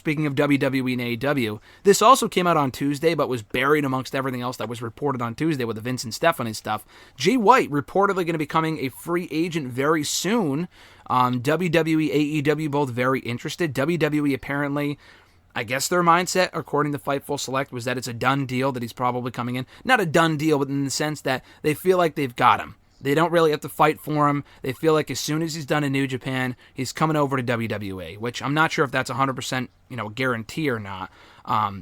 speaking of WWE and AEW, this also came out on Tuesday, but was buried amongst everything else that was reported on Tuesday with the Vince and Stephanie stuff. Jay White reportedly going to be becoming a free agent very soon. WWE, AEW, both very interested. WWE apparently, I guess their mindset, according to Fightful Select, was that it's a done deal, that he's probably coming in. Not a done deal, but in the sense that they feel like they've got him. They don't really have to fight for him. They feel like as soon as he's done in New Japan, he's coming over to WWE, which I'm not sure if that's 100% guarantee or not.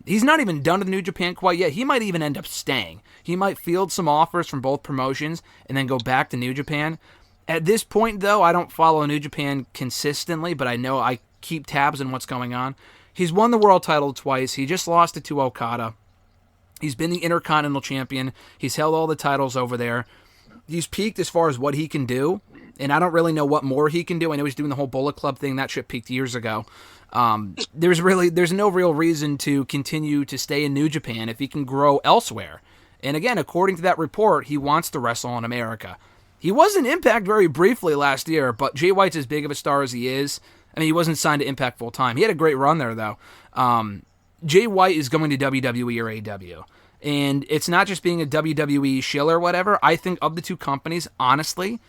He's not even done with New Japan quite yet. He might even end up staying. He might field some offers from both promotions and then go back to New Japan. At this point, though, I don't follow New Japan consistently, but I know I keep tabs on what's going on. He's won the world title twice. He just lost it to Okada. He's been the Intercontinental Champion. He's held all the titles over there. He's peaked as far as what he can do, and I don't really know what more he can do. I know he's doing the whole Bullet Club thing. That shit peaked years ago. There's no real reason to continue to stay in New Japan if he can grow elsewhere. And again, according to that report, he wants to wrestle in America. He was in Impact very briefly last year, but Jay White's as big of a star as he is. I mean, he wasn't signed to Impact full time. He had a great run there, though. Jay White is going to WWE or AEW. And it's not just being a WWE shill or whatever. I think of the two companies, honestly,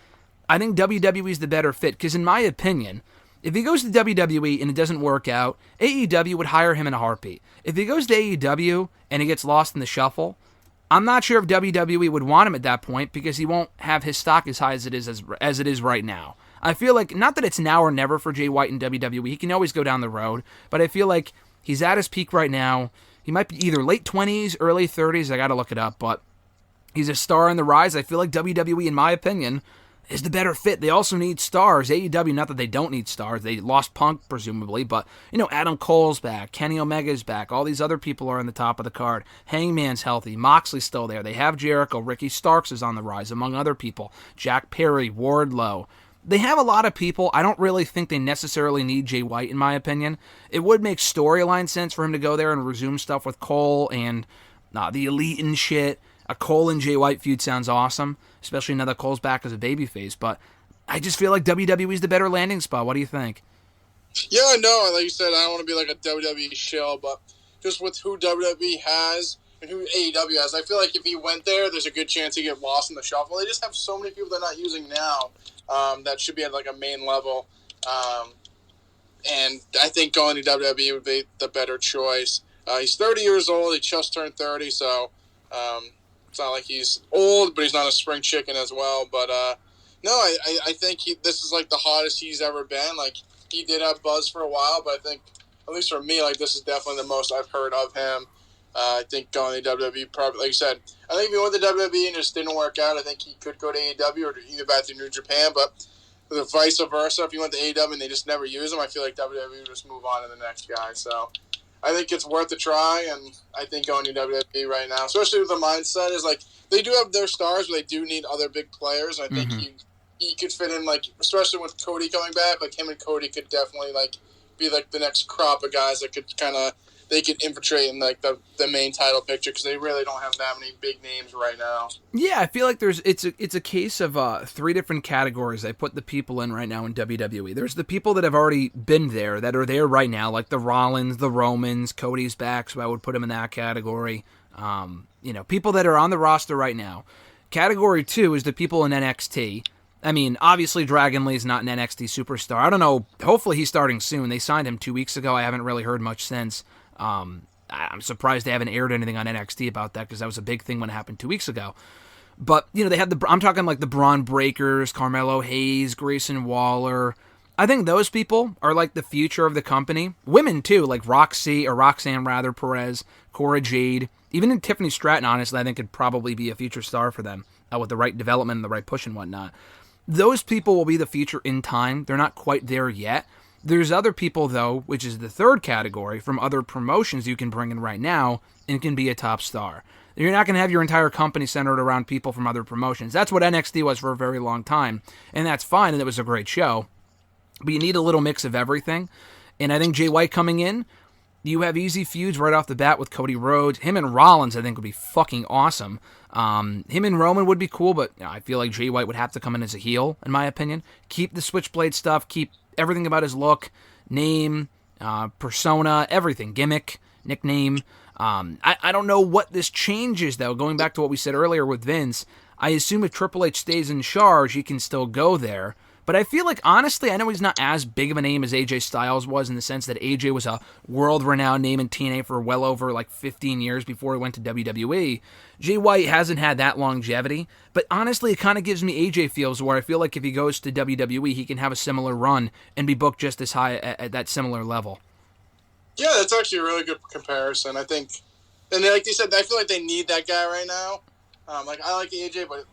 I think WWE is the better fit. Because in my opinion, if he goes to WWE and it doesn't work out, AEW would hire him in a heartbeat. If he goes to AEW and he gets lost in the shuffle, I'm not sure if WWE would want him at that point because he won't have his stock as high as it is right now. I feel like, not that it's now or never for Jay White in WWE. He can always go down the road. But I feel like he's at his peak right now. He might be either late 20s, early 30s. I got to look it up, but he's a star on the rise. I feel like WWE, in my opinion, is the better fit. They also need stars. AEW, not that they don't need stars. They lost Punk, presumably, but, Adam Cole's back. Kenny Omega's back. All these other people are on the top of the card. Hangman's healthy. Moxley's still there. They have Jericho. Ricky Starks is on the rise, among other people. Jack Perry, Wardlow. They have a lot of people. I don't really think they necessarily need Jay White, in my opinion. It would make storyline sense for him to go there and resume stuff with Cole and the Elite and shit. A Cole and Jay White feud sounds awesome, especially now that Cole's back as a babyface. But I just feel like WWE's the better landing spot. What do you think? Yeah, no, like you said, I don't want to be like a WWE shill, but just with who WWE has and who AEW has, I feel like if he went there, there's a good chance he'd get lost in the shuffle. They just have so many people they're not using now. That should be at like a main level, and I think going to WWE would be the better choice. He's 30 years old. He just turned 30, so it's not like he's old, but he's not a spring chicken as well. But no, I think this is like the hottest he's ever been. Like he did have buzz for a while, but I think, at least for me, like this is definitely the most I've heard of him. I think going to WWE, probably, like you said, I think if he went to WWE and just didn't work out, I think he could go to AEW or either back to New Japan, but the vice versa, if he went to AEW and they just never use him, I feel like WWE would just move on to the next guy. So I think it's worth a try, and I think going to WWE right now, especially with the mindset, is like they do have their stars, but they do need other big players. I think he could fit in, like, especially with Cody coming back, like him and Cody could definitely like be like the next crop of guys that could kind of, they could infiltrate in like the main title picture because they really don't have that many big names right now. Yeah, I feel like it's a case of three different categories I put the people in right now in WWE. There's the people that have already been there, that are there right now, like the Rollins, the Romans, Cody's back, so I would put him in that category. People that are on the roster right now. Category 2 is the people in NXT. I mean, obviously Dragon Lee's not an NXT superstar. I don't know. Hopefully he's starting soon. They signed him 2 weeks ago. I haven't really heard much since. I'm surprised they haven't aired anything on NXT about that because that was a big thing when it happened 2 weeks ago. But, they have I'm talking like the Braun Breakers, Carmelo Hayes, Grayson Waller. I think those people are like the future of the company. Women too, like Roxanne Perez, Cora Jade. Even Tiffany Stratton, honestly, I think could probably be a future star for them with the right development and the right push and whatnot. Those people will be the future in time. They're not quite there yet. There's other people, though, which is the third category, from other promotions you can bring in right now and can be a top star. You're not going to have your entire company centered around people from other promotions. That's what NXT was for a very long time, and that's fine, and it was a great show. But you need a little mix of everything, and I think Jay White coming in, you have easy feuds right off the bat with Cody Rhodes. Him and Rollins, I think, would be fucking awesome. Him and Roman would be cool, but I feel like Jay White would have to come in as a heel, in my opinion. Keep the Switchblade stuff, keep everything about his look, name, persona, everything, gimmick, nickname. I don't know what this changes, though. Going back to what we said earlier with Vince, I assume if Triple H stays in charge, he can still go there. But I feel like, honestly, I know he's not as big of a name as AJ Styles was, in the sense that AJ was a world-renowned name in TNA for well over 15 years before he went to WWE. Jay White hasn't had that longevity, but honestly, it kind of gives me AJ feels, where I feel like if he goes to WWE, he can have a similar run and be booked just as high at that similar level. Yeah, that's actually a really good comparison. I think, and like you said, I feel like they need that guy right now. I like AJ, but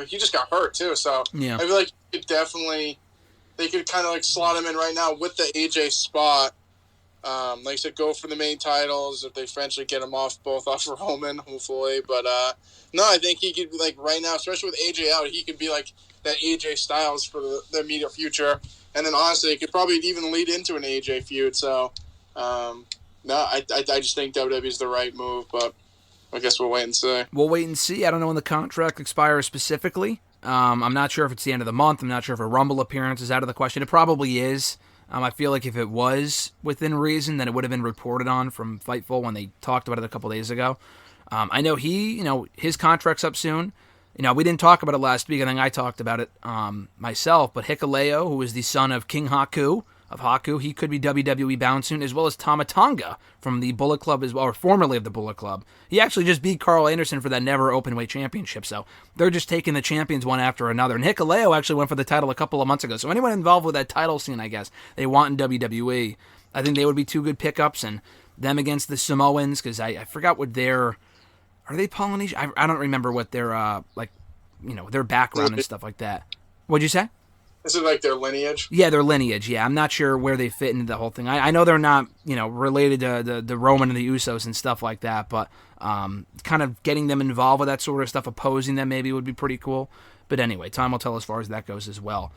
he just got hurt too. So yeah. I feel like they could kind of slot him in right now with the AJ spot. Like I said, go for the main titles if they eventually get him both off Roman, hopefully. But no, I think he could right now, especially with AJ out, he could be that AJ Styles for the immediate future. And then honestly, it could probably even lead into an AJ feud. So no, I just think WWE is the right move, but I guess we'll wait and see. We'll wait and see. I don't know when the contract expires specifically. I'm not sure if it's the end of the month. I'm not sure if a Rumble appearance is out of the question. It probably is. I feel like if it was within reason, then it would have been reported on from Fightful when they talked about it a couple days ago. I know his contract's up soon. We didn't talk about it last week. I think I talked about it myself. But Hikuleo, who is the son of King Haku of Haku, he could be WWE bound soon, as well as Tama Tonga from the Bullet Club as well, or formerly of the Bullet Club. He actually just beat Carl Anderson for that never openweight championship, so they're just taking the champions one after another. And Hikuleo actually went for the title a couple of months ago, so anyone involved with that title scene, I guess, they want in WWE. I think they would be two good pickups, and them against the Samoans, because I forgot what their... Are they Polynesian? I don't remember what their, their background and stuff like that. What'd you say? Is it their lineage? Yeah, their lineage, yeah. I'm not sure where they fit into the whole thing. I know they're not, related to the Roman and the Usos and stuff like that, but kind of getting them involved with that sort of stuff, opposing them maybe would be pretty cool. But anyway, time will tell as far as that goes as well.